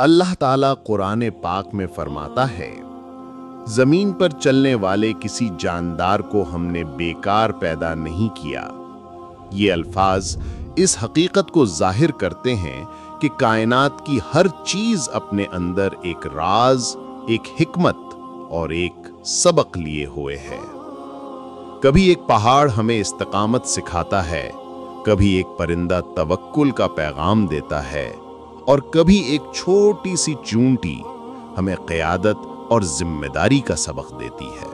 اللہ تعالیٰ قرآن پاک میں فرماتا ہے، زمین پر چلنے والے کسی جاندار کو ہم نے بیکار پیدا نہیں کیا۔ یہ الفاظ اس حقیقت کو ظاہر کرتے ہیں کہ کائنات کی ہر چیز اپنے اندر ایک راز، ایک حکمت اور ایک سبق لیے ہوئے ہے۔ کبھی ایک پہاڑ ہمیں استقامت سکھاتا ہے، کبھی ایک پرندہ توکل کا پیغام دیتا ہے، اور کبھی ایک چھوٹی سی چونٹی ہمیں قیادت اور ذمہ داری کا سبق دیتی ہے۔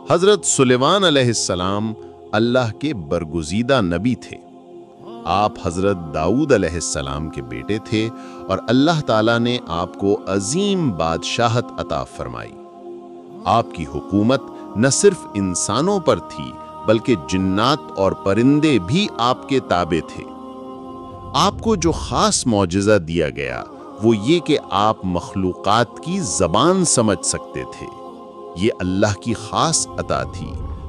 حضرت سلیمان علیہ السلام اللہ کے برگزیدہ نبی تھے۔ آپ حضرت داؤد علیہ السلام کے بیٹے تھے اور اللہ تعالیٰ نے آپ کو عظیم بادشاہت عطا فرمائی۔ آپ کی حکومت نہ صرف انسانوں پر تھی بلکہ جنات اور پرندے بھی آپ کے تابع تھے۔ آپ کو جو خاص معجزہ دیا گیا وہ یہ کہ آپ مخلوقات کی زبان سمجھ سکتے تھے۔ یہ اللہ کی خاص عطا تھی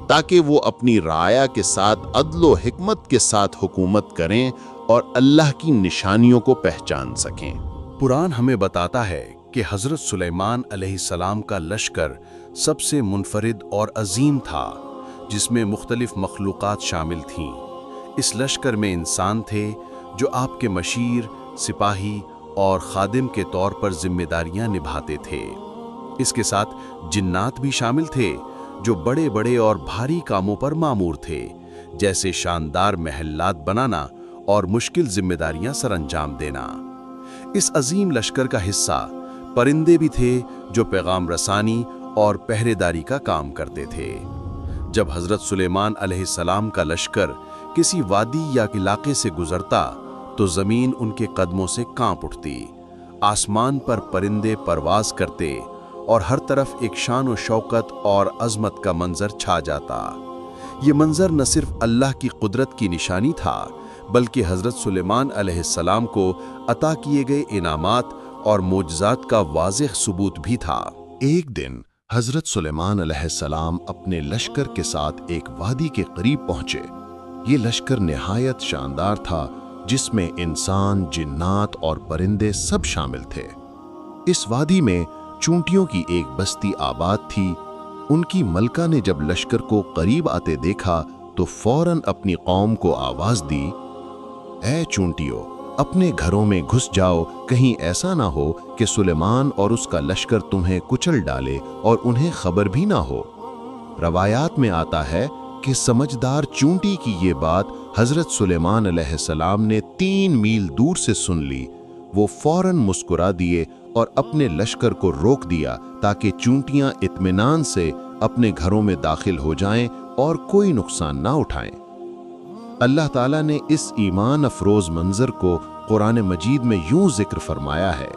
تاکہ وہ اپنی رعایا کے ساتھ عدل و حکمت کے ساتھ حکومت کریں اور اللہ کی نشانیوں کو پہچان سکیں۔ قرآن ہمیں بتاتا ہے کہ حضرت سلیمان علیہ السلام کا لشکر سب سے منفرد اور عظیم تھا، جس میں مختلف مخلوقات شامل تھیں۔ اس لشکر میں انسان تھے جو آپ کے مشیر، سپاہی اور خادم کے طور پر ذمہ داریاں نبھاتے تھے۔ اس کے ساتھ جنات بھی شامل تھے جو بڑے بڑے اور بھاری کاموں پر مامور تھے، جیسے شاندار محلات بنانا اور مشکل ذمہ داریاں سر انجام دینا۔ اس عظیم لشکر کا حصہ پرندے بھی تھے جو پیغام رسانی اور پہرے داری کا کام کرتے تھے۔ جب حضرت سلیمان علیہ السلام کا لشکر کسی وادی یا علاقے سے گزرتا تو زمین ان کے قدموں سے کانپ اٹھتی، آسمان پر پرندے پرواز کرتے اور ہر طرف ایک شان و شوکت اور عظمت کا منظر چھا جاتا۔ یہ منظر نہ صرف اللہ کی قدرت کی نشانی تھا بلکہ حضرت سلیمان علیہ السلام کو عطا کیے گئے انعامات اور معجزات کا واضح ثبوت بھی تھا۔ ایک دن حضرت سلیمان علیہ السلام اپنے لشکر کے ساتھ ایک وادی کے قریب پہنچے۔ یہ لشکر نہایت شاندار تھا، جس میں انسان، جنات اور پرندے سب شامل تھے۔ اس وادی میں چونٹیوں کی ایک بستی آباد تھی۔ ان کی ملکہ نے جب لشکر کو قریب آتے دیکھا تو فوراً اپنی قوم کو آواز دی، اے چونٹیوں، اپنے گھروں میں گھس جاؤ، کہیں ایسا نہ ہو کہ سلیمان اور اس کا لشکر تمہیں کچل ڈالے اور انہیں خبر بھی نہ ہو۔ روایات میں آتا ہے کہ سمجھدار چونٹی کی یہ بات حضرت سلیمان علیہ السلام نے 3 میل دور سے سن لی۔ وہ فوراً مسکرا دیے اور اپنے لشکر کو روک دیا تاکہ چونٹیاں اطمینان سے اپنے گھروں میں داخل ہو جائیں اور کوئی نقصان نہ اٹھائیں۔ اللہ تعالیٰ نے اس ایمان افروز منظر کو قرآن مجید میں یوں ذکر فرمایا ہے،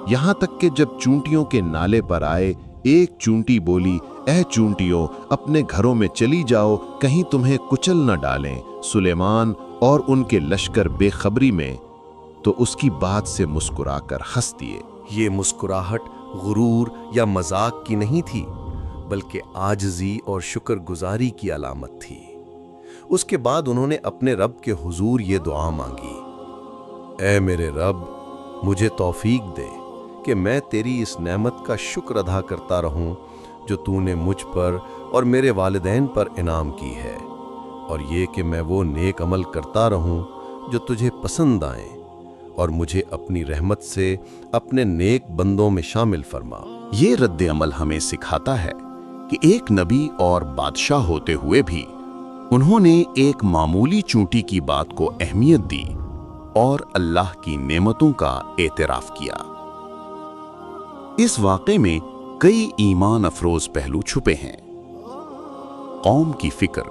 یہاں تک کہ جب چونٹیوں کے نالے پر آئے، ایک چونٹی بولی، اے چونٹیوں، اپنے گھروں میں چلی جاؤ، کہیں تمہیں کچل نہ ڈالیں۔ سلیمان اور ان کے لشکر بے خبری میں تو اس کی بات سے مسکرا کر ہنس دیے۔ یہ مسکراہٹ غرور یا مذاق کی نہیں تھی بلکہ عاجزی اور شکر گزاری کی علامت تھی۔ اس کے بعد انہوں نے اپنے رب کے حضور یہ دعا مانگی، اے میرے رب، مجھے توفیق دے کہ میں تیری اس نعمت کا شکر ادا کرتا رہوں جو تو نے مجھ پر اور میرے والدین پر انعام کی ہے، اور یہ کہ میں وہ نیک عمل کرتا رہوں جو تجھے پسند آئیں، اور مجھے اپنی رحمت سے اپنے نیک بندوں میں شامل فرما۔ یہ رد عمل ہمیں سکھاتا ہے کہ ایک نبی اور بادشاہ ہوتے ہوئے بھی انہوں نے ایک معمولی چونٹی کی بات کو اہمیت دی اور اللہ کی نعمتوں کا اعتراف کیا۔ اس واقعے میں کئی ایمان افروز پہلو چھپے ہیں۔ قوم کی فکر۔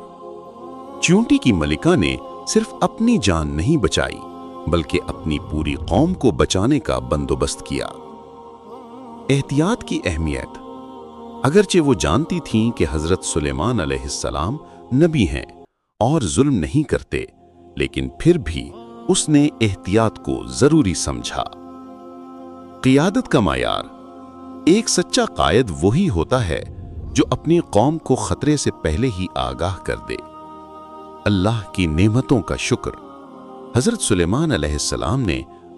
چونٹی کی ملکہ نے صرف اپنی جان نہیں بچائی بلکہ اپنی پوری قوم کو بچانے کا بندوبست کیا۔ احتیاط کی اہمیت۔ اگرچہ وہ جانتی تھیں کہ حضرت سلیمان علیہ السلام نبی ہیں اور ظلم نہیں کرتے، لیکن پھر بھی اس نے احتیاط کو ضروری سمجھا۔ قیادت کا معیار۔ ایک سچا قائد وہی ہوتا ہے جو اپنی قوم کو خطرے سے پہلے ہی آگاہ کر دے۔ اللہ کی نعمتوں کا شکر۔ حضرت سلیمان علیہ السلام نے